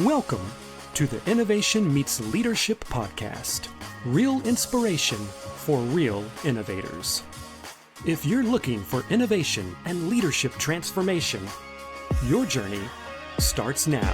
Welcome to the Innovation Meets Leadership podcast. Real inspiration for real innovators. If you're looking for innovation and leadership transformation, your journey starts now.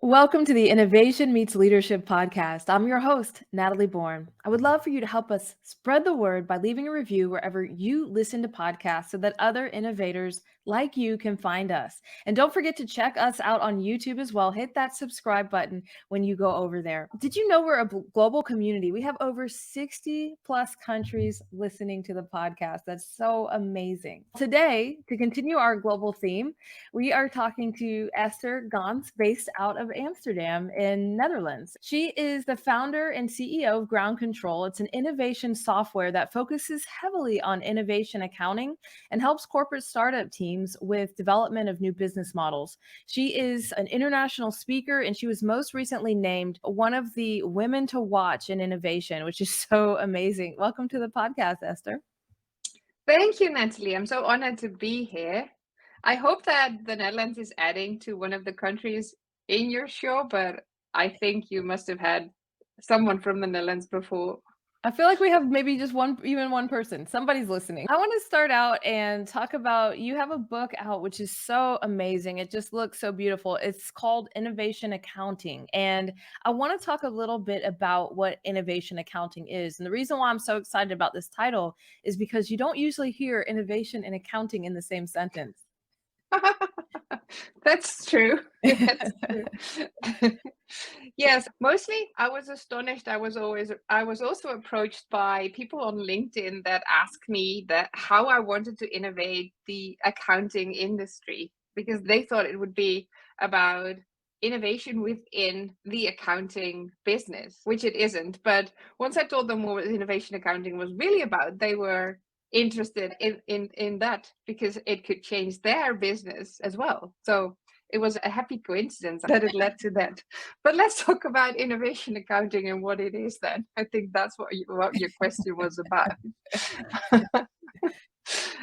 Welcome to the Innovation Meets Leadership podcast. I'm your host, Natalie Bourne. I would love for you to help us spread the word by leaving a review wherever you listen to podcasts so that other innovators like you can find us. And don't forget to check us out on YouTube as well. Hit that subscribe button when you go over there. Did you know we're a global community? We have over 60 plus countries listening to the podcast. That's so amazing. Today, to continue our global theme, we are talking to Esther Gons, based out of Amsterdam in Netherlands. She is the founder and CEO of GroundControl. It's an innovation software that focuses heavily on innovation accounting and helps corporate startup teams with development of new business models. She is an international speaker, and she was most recently named one of the women to watch in innovation, which is so amazing. Welcome to the podcast, Esther. Thank you, Natalie. I'm so honored to be here. I hope that the Netherlands is adding to one of the countries in your show, but I think you must have had someone from the Netherlands before. I feel like we have maybe just one person. Somebody's listening. I want to start out and talk about, you have a book out, which is so amazing. It just looks so beautiful. It's called Innovation Accounting. And I want to talk a little bit about what innovation accounting is. And the reason why I'm so excited about this title is because you don't usually hear innovation and accounting in the same sentence. That's true. That's true. Yes, mostly I was astonished. I was also approached by people on LinkedIn that asked me that how I wanted to innovate the accounting industry, because they thought it would be about innovation within the accounting business, which it isn't. But once I told them what innovation accounting was really about, they were interested in that because it could change their business as well. So it was a happy coincidence that it led to that. But let's talk about innovation accounting and what it is then. I think that's what your question was about.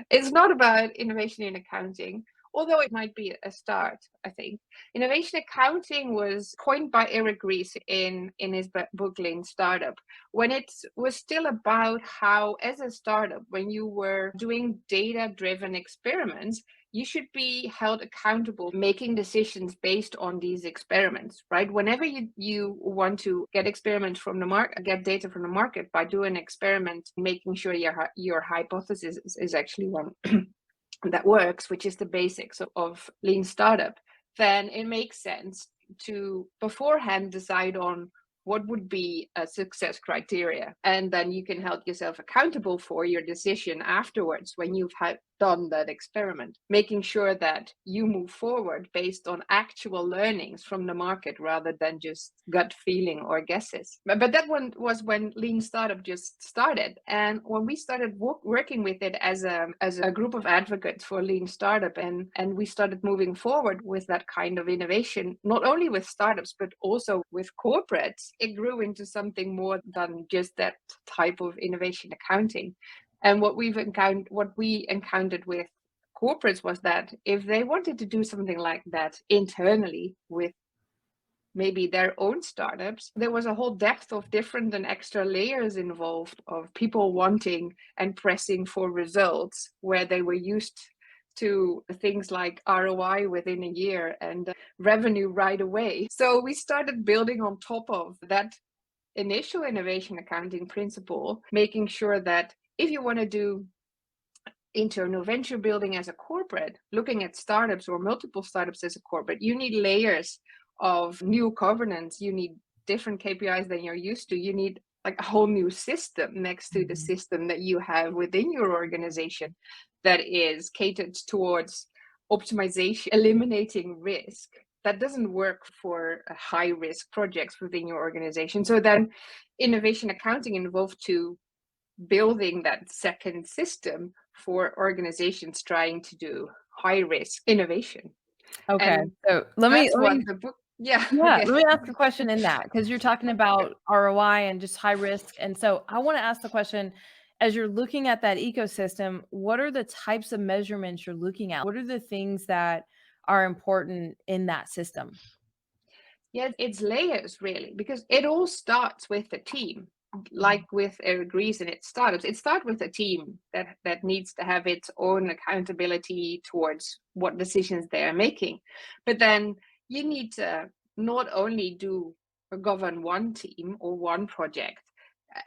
It's not about innovation in accounting, although it might be a start, I think. Innovation accounting was coined by Eric Ries in his book Lean Startup, when it was still about how, as a startup, when you were doing data-driven experiments, you should be held accountable, making decisions based on these experiments, right? Whenever you want to get experiments from the market, get data from the market by doing an experiment, making sure your hypothesis is actually one that works, which is the basics of lean startup, then it makes sense to beforehand decide on what would be a success criteria. And then you can hold yourself accountable for your decision afterwards when you've done that experiment, making sure that you move forward based on actual learnings from the market rather than just gut feeling or guesses. But that one was when Lean Startup just started. And when we started working with it as a group of advocates for Lean Startup, and we started moving forward with that kind of innovation, not only with startups, but also with corporates, it grew into something more than just that type of innovation accounting. And what we encountered with corporates was that if they wanted to do something like that internally with maybe their own startups, there was a whole depth of different and extra layers involved of people wanting and pressing for results where they were used to things like ROI within a year and revenue right away. So we started building on top of that initial innovation accounting principle, making sure that if you want to do internal venture building as a corporate, looking at startups or multiple startups as a corporate, you need layers of new governance. You need different KPIs than you're used to. You need like a whole new system next to the system that you have within your organization that is catered towards optimization, eliminating risk. That doesn't work for high risk projects within your organization. So then innovation accounting involved to building that second system for organizations trying to do high risk innovation. Okay, so let me the book Yeah. Yeah, Okay. let me ask a question in that, because you're talking about ROI and just high risk. And so I want to ask the question, as you're looking at that ecosystem, what are the types of measurements you're looking at? What are the things that are important in that system? Yeah, it's layers really, because it all starts with a team. Like with Eric Ries and its startups, it starts with a team that needs to have its own accountability towards what decisions they are making. But then you need to not only do or govern one team or one project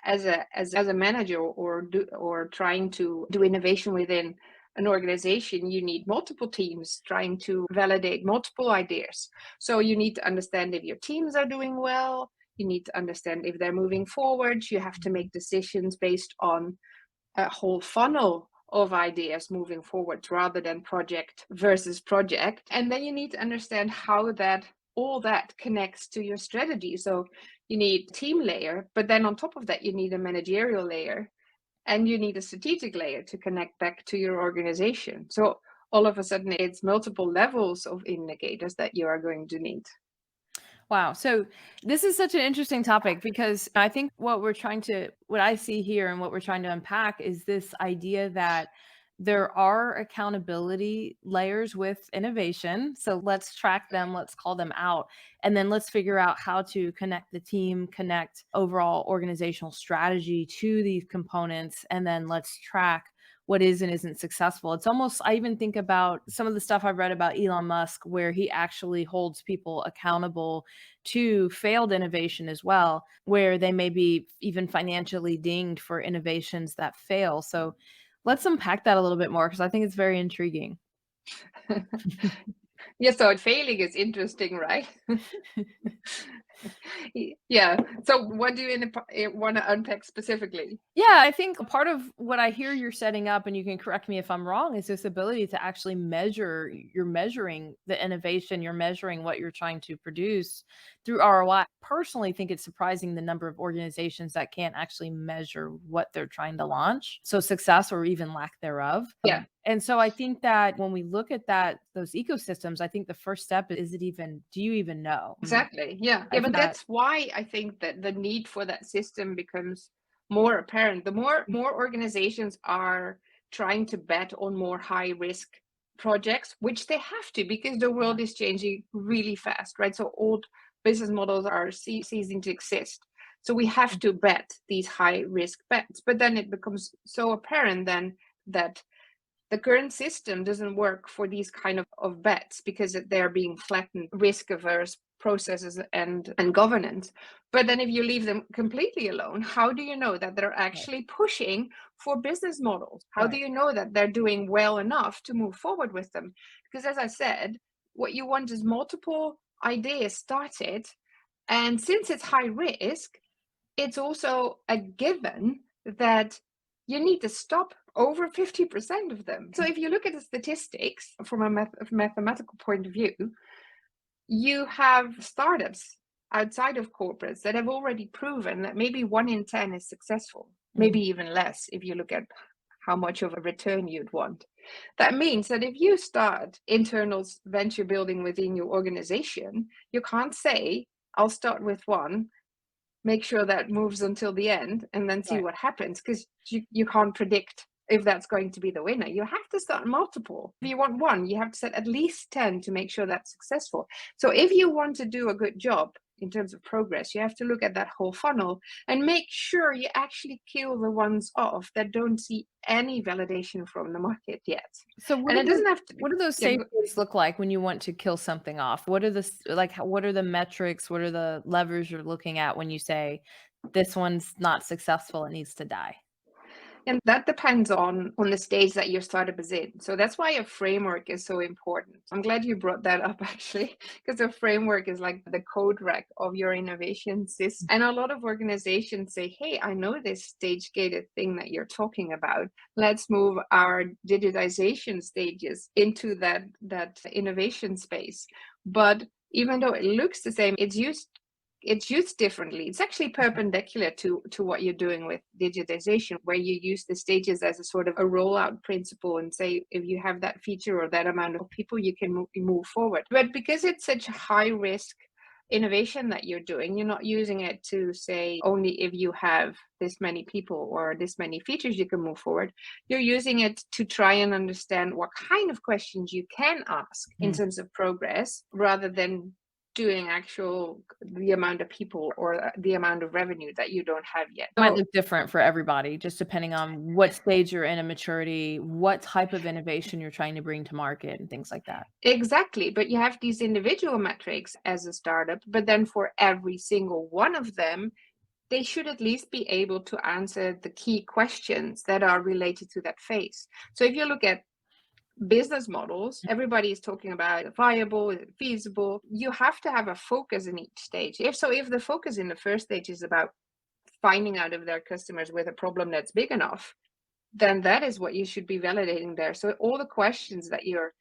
as a manager, or trying to do innovation within an organization. You need multiple teams trying to validate multiple ideas. So you need to understand if your teams are doing well. You need to understand if they're moving forward. You have to make decisions based on a whole funnel of ideas moving forward rather than project versus project. And then you need to understand how that all that connects to your strategy. So you need team layer, but then on top of that, you need a managerial layer, and you need a strategic layer to connect back to your organization. So all of a sudden, it's multiple levels of indicators that you are going to need. Wow. So this is such an interesting topic, because I think what I see here and what we're trying to unpack is this idea that there are accountability layers with innovation. So let's track them, let's call them out, and then let's figure out how to connect the team, connect overall organizational strategy to these components, and then let's track what is and isn't successful. It's almost, I even think about some of the stuff I've read about Elon Musk, where he actually holds people accountable to failed innovation as well, where they may be even financially dinged for innovations that fail. So let's unpack that a little bit more, because I think it's very intriguing. Yeah, so failing is interesting, right? Yeah. So what do you want to unpack specifically? Yeah, I think part of what I hear you're setting up, and you can correct me if I'm wrong, is this ability to actually measure. You're measuring the innovation, you're measuring what you're trying to produce through ROI. Personally, think it's surprising the number of organizations that can't actually measure what they're trying to launch. So success or even lack thereof. Yeah, And so I think that when we look at those ecosystems, I think the first step is, do you even know? exactly. Yeah. I Yeah, think but that that's why I think that the need for that system becomes more apparent. The more organizations are trying to bet on more high risk projects, which they have to, because the world is changing really fast, right? So old business models are ceasing to exist. So we have to bet these high risk bets. But then it becomes so apparent then that the current system doesn't work for these kind of bets, because they're being flattened, risk averse processes and governance. But then if you leave them completely alone, how do you know that they're right, actually pushing for business models? How do right. you know that they're doing well enough to move forward with them? Because as I said, what you want is multiple ideas started. And since it's high risk, it's also a given that you need to stop over 50% of them. So if you look at the statistics from a mathematical point of view, you have startups outside of corporates that have already proven that maybe 1 in 10 is successful, maybe even less if you look at how much of a return you'd want. That means that if you start internal venture building within your organization, you can't say, I'll start with one, make sure that moves until the end, and then see Right. what happens, because you can't predict if that's going to be the winner. You have to start multiple. If you want one, you have to set at least 10 to make sure that's successful. So if you want to do a good job in terms of progress, you have to look at that whole funnel and make sure you actually kill the ones off that don't see any validation from the market yet. So And it doesn't have to be, what do those yeah, safe days look like when you want to kill something off? What are what are the metrics? What are the levers you're looking at when you say this one's not successful, it needs to die? and that depends on the stage that your startup is in. So that's why a framework is so important. I'm glad you brought that up, actually, because a framework is like the code rec of your innovation system. And a lot of organizations say, hey, I know this stage gated thing that you're talking about. Let's move our digitization stages into that innovation space. But even though it looks the same, it's used differently. It's actually perpendicular to what you're doing with digitization, where you use the stages as a sort of a rollout principle and say, if you have that feature or that amount of people, you can move forward. But because it's such a high risk innovation that you're doing, you're not using it to say only if you have this many people or this many features you can move forward. You're using it to try and understand what kind of questions you can ask in terms of progress, rather than doing the amount of people or the amount of revenue that you don't have yet. It might look different for everybody, just depending on what stage you're in maturity, what type of innovation you're trying to bring to market, and things like that. Exactly. But you have these individual metrics as a startup, but then for every single one of them, they should at least be able to answer the key questions that are related to that phase. So if you look at business models, everybody is talking about viable, is it feasible? You have to have a focus in each stage. If the focus in the first stage is about finding out if their customers with a problem that's big enough, then that is what you should be validating there. So all the questions that you're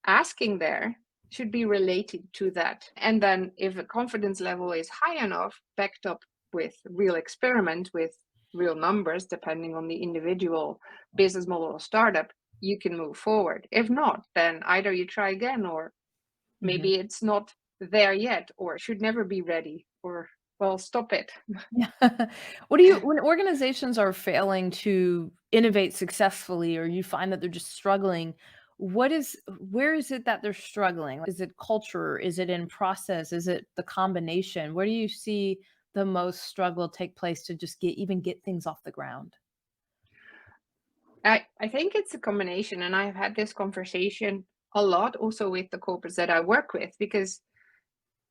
asking there should be related to that. And then if a confidence level is high enough, backed up with real experiment, with real numbers, depending on the individual business model or startup, you can move forward. If not, then either you try again, or maybe it's not there yet, or it should never be ready, or well, stop it. Yeah. When organizations are failing to innovate successfully, or you find that they're just struggling, where is it that they're struggling? Is it culture? Is it in process? Is it the combination? Where do you see the most struggle take place to just get things off the ground? I think it's a combination, and I've had this conversation a lot also with the corporates that I work with, because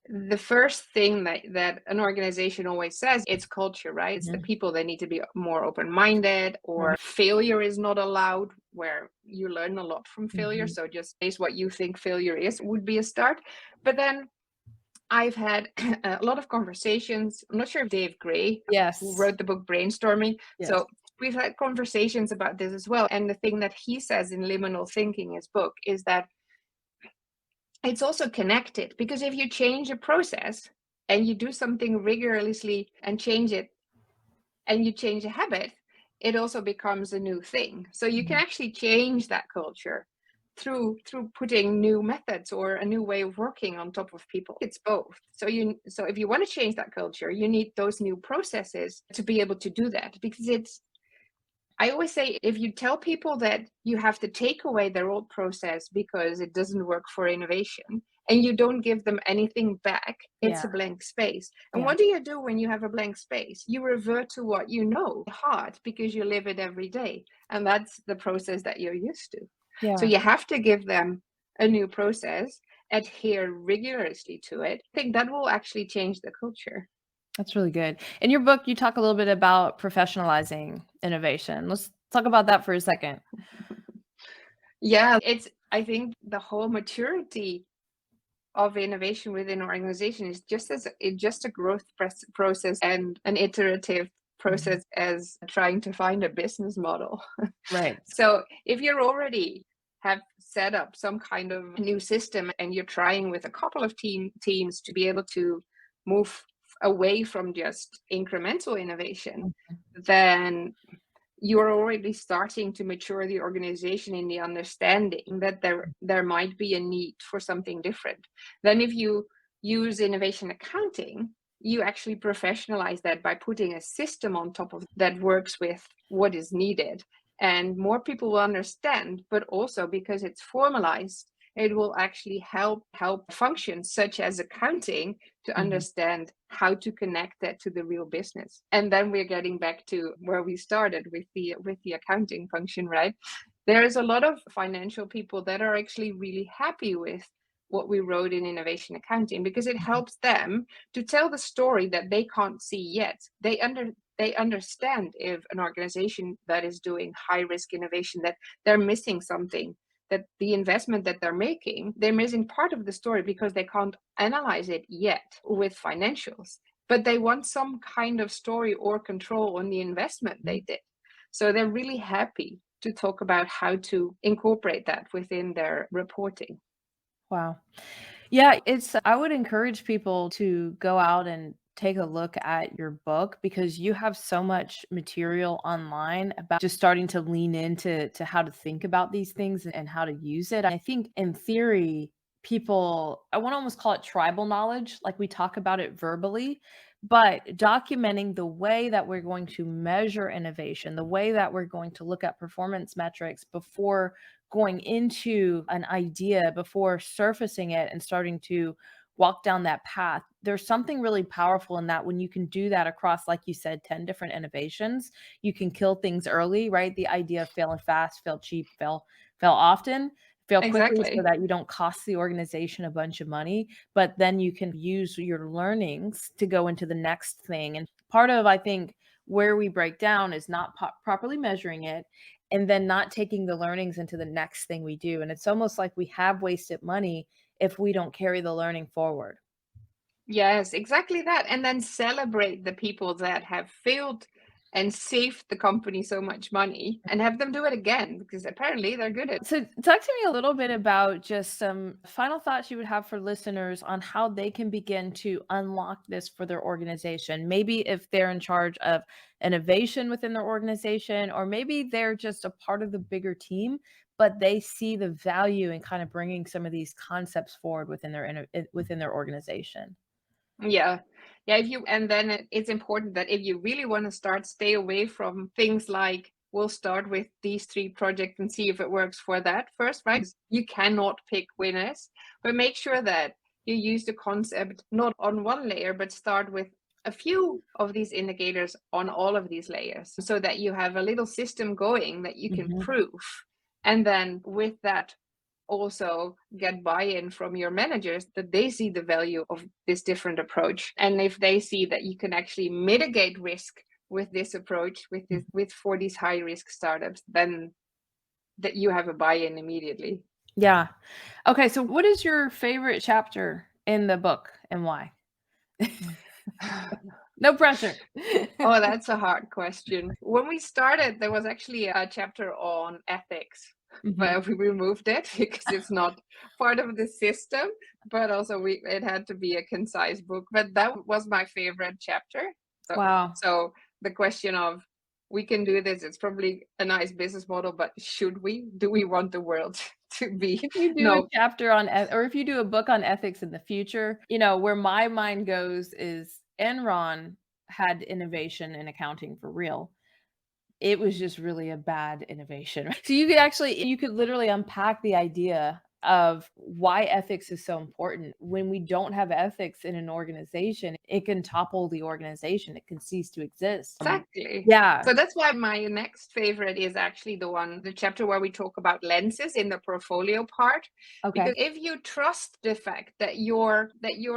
the first thing that an organization always says, it's culture, right? It's the people that need to be more open-minded, or failure is not allowed, where you learn a lot from failure. So just face what you think failure is would be a start. But then I've had a lot of conversations. I'm not sure if Dave Gray, Yes. who wrote the book Brainstorming. Yes. So we've had conversations about this as well. And the thing that he says in Liminal Thinking, his book, is that it's also connected, because if you change a process and you do something rigorously and change it, and you change a habit, it also becomes a new thing. So you can actually change that culture through putting new methods or a new way of working on top of people. It's both. So if you want to change that culture, you need those new processes to be able to do that, because I always say, if you tell people that you have to take away their old process because it doesn't work for innovation, and you don't give them anything back, it's a blank space. And what do you do when you have a blank space? You revert to what you know hard, because you live it every day. And that's the process that you're used to. Yeah. So you have to give them a new process, adhere rigorously to it. I think that will actually change the culture. That's really good. In your book, you talk a little bit about professionalizing innovation. Let's talk about that for a second. Yeah, I think the whole maturity of innovation within an organization is just a growth process and an iterative process as trying to find a business model. Right. So if you're already have set up some kind of new system, and you're trying with a couple of teams to be able to move away from just incremental innovation, then you're already starting to mature the organization in the understanding that there might be a need for something different. Then if you use innovation accounting, you actually professionalize that by putting a system on top of that works with what is needed. And more people will understand, but also because it's formalized, it will actually help functions such as accounting to understand how to connect that to the real business. And then we're getting back to where we started with the accounting function, right? There is a lot of financial people that are actually really happy with what we wrote in innovation accounting, because it helps them to tell the story that they can't see yet. They understand if an organization that is doing high risk innovation, that they're missing something, that the investment that they're making, they're missing part of the story because they can't analyze it yet with financials, but they want some kind of story or control on the investment they did. So they're really happy to talk about how to incorporate that within their reporting. Wow. Yeah, I would encourage people to go out and take a look at your book, because you have so much material online about just starting to lean into how to think about these things and how to use it. I think in theory, people, I want to almost call it tribal knowledge, like we talk about it verbally, but documenting the way that we're going to measure innovation, the way that we're going to look at performance metrics before going into an idea, before surfacing it and starting to walk down that path. There's something really powerful in that when you can do that across, like you said, 10 different innovations, you can kill things early, right? The idea of failing fast, fail cheap, fail often, fail quickly so Exactly. that you don't cost the organization a bunch of money, but then you can use your learnings to go into the next thing. And part of, I think, where we break down is not properly measuring it and then not taking the learnings into the next thing we do. And it's almost like we have wasted money if we don't carry the learning forward. Yes, exactly that. And then celebrate the people that have failed and saved the company so much money and have them do it again because apparently they're good at it. So talk to me a little bit about just some final thoughts you would have for listeners on how they can begin to unlock this for their organization. Maybe if they're in charge of innovation within their organization, or maybe they're just a part of the bigger team, but they see the value in kind of bringing some of these concepts forward within their organization. Yeah. Yeah. And then it's important that if you really want to start, stay away from things like, we'll start with these 3 projects and see if it works for that first, right? You cannot pick winners, but make sure that you use the concept not on one layer, but start with a few of these indicators on all of these layers so that you have a little system going that you can prove. And then with that, also get buy-in from your managers that they see the value of this different approach. And if they see that you can actually mitigate risk with this approach, for these high risk startups, then that you have a buy-in immediately. Yeah. Okay. So what is your favorite chapter in the book and why? No pressure. Oh, that's a hard question. When we started, there was actually a chapter on ethics, but we removed it because it's not part of the system. But also, it had to be a concise book. But that was my favorite chapter. Wow. So the question of, we can do this. It's probably a nice business model, but should we? Do we want the world to be? If you do a chapter on, or if you do a book on ethics in the future, where my mind goes is Enron had innovation in accounting for real. It was just really a bad innovation. So you could literally unpack the idea of why ethics is so important. When we don't have ethics in an organization, it can topple the organization. It can cease to exist. Exactly. Yeah. So that's why my next favorite is actually the chapter where we talk about lenses in the portfolio part. Okay. Because if you trust the fact that your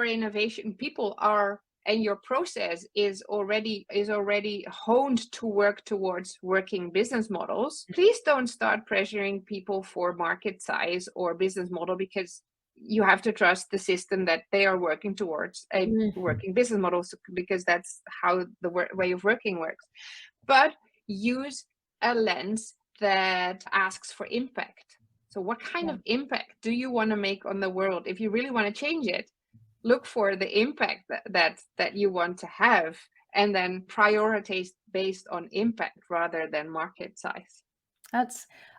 innovation people are, and your process is already honed to work towards working business models, please don't start pressuring people for market size or business model, because you have to trust the system that they are working towards a working business model, because that's how the way of working works. But use a lens that asks for impact. So what kind of impact do you want to make on the world? If you really want to change it, look for the impact that you want to have, and then prioritize based on impact rather than market size.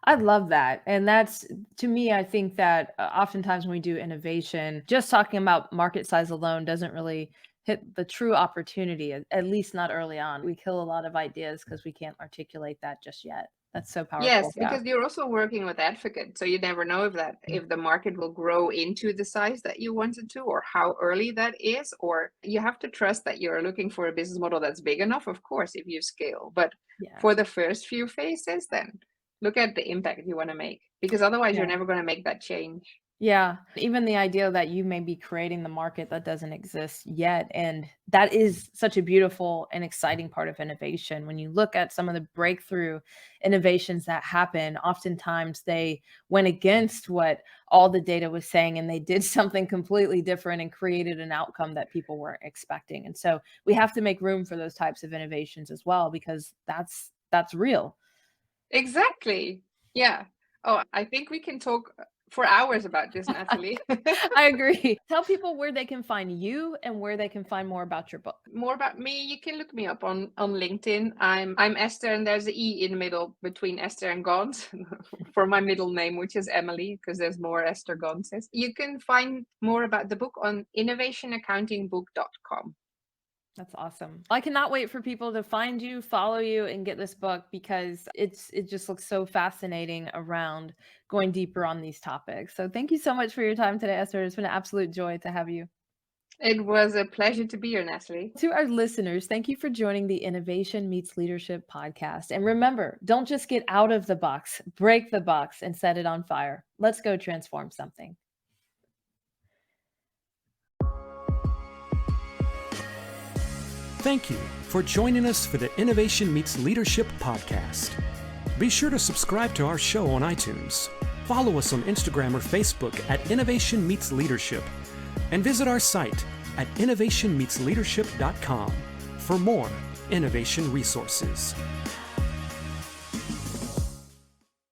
I love that. And that's, to me, I think that oftentimes when we do innovation, just talking about market size alone doesn't really hit the true opportunity, at least not early on. We kill a lot of ideas because we can't articulate that just yet. That's so powerful. Yes, because you're also working with advocates, so you never know if the market will grow into the size that you wanted to, or how early that is, or you have to trust that you're looking for a business model that's big enough, of course, if you scale. But for the first few phases, then look at the impact you want to make, because otherwise you're never going to make that change. Yeah, even the idea that you may be creating the market that doesn't exist yet. And that is such a beautiful and exciting part of innovation. When you look at some of the breakthrough innovations that happen, oftentimes they went against what all the data was saying, and they did something completely different and created an outcome that people weren't expecting. And so we have to make room for those types of innovations as well, because that's real. Exactly. Yeah. Oh, I think we can talk for hours about this, Natalie. I agree. Tell people where they can find you and where they can find more about your book. More about me, you can look me up on LinkedIn. I'm Esther, and there's an E in the middle between Esther and Gons for my middle name, which is Emily, because there's more Esther Gonses. You can find more about the book on innovationaccountingbook.com. That's awesome. I cannot wait for people to find you, follow you, and get this book, because it just looks so fascinating around going deeper on these topics. So thank you so much for your time today, Esther. It's been an absolute joy to have you. It was a pleasure to be here, Natalie. To our listeners, thank you for joining the Innovation Meets Leadership podcast. And remember, don't just get out of the box, break the box and set it on fire. Let's go transform something. Thank you for joining us for the Innovation Meets Leadership podcast. Be sure to subscribe to our show on iTunes. Follow us on Instagram or Facebook at Innovation Meets Leadership, and visit our site at innovationmeetsleadership.com for more innovation resources.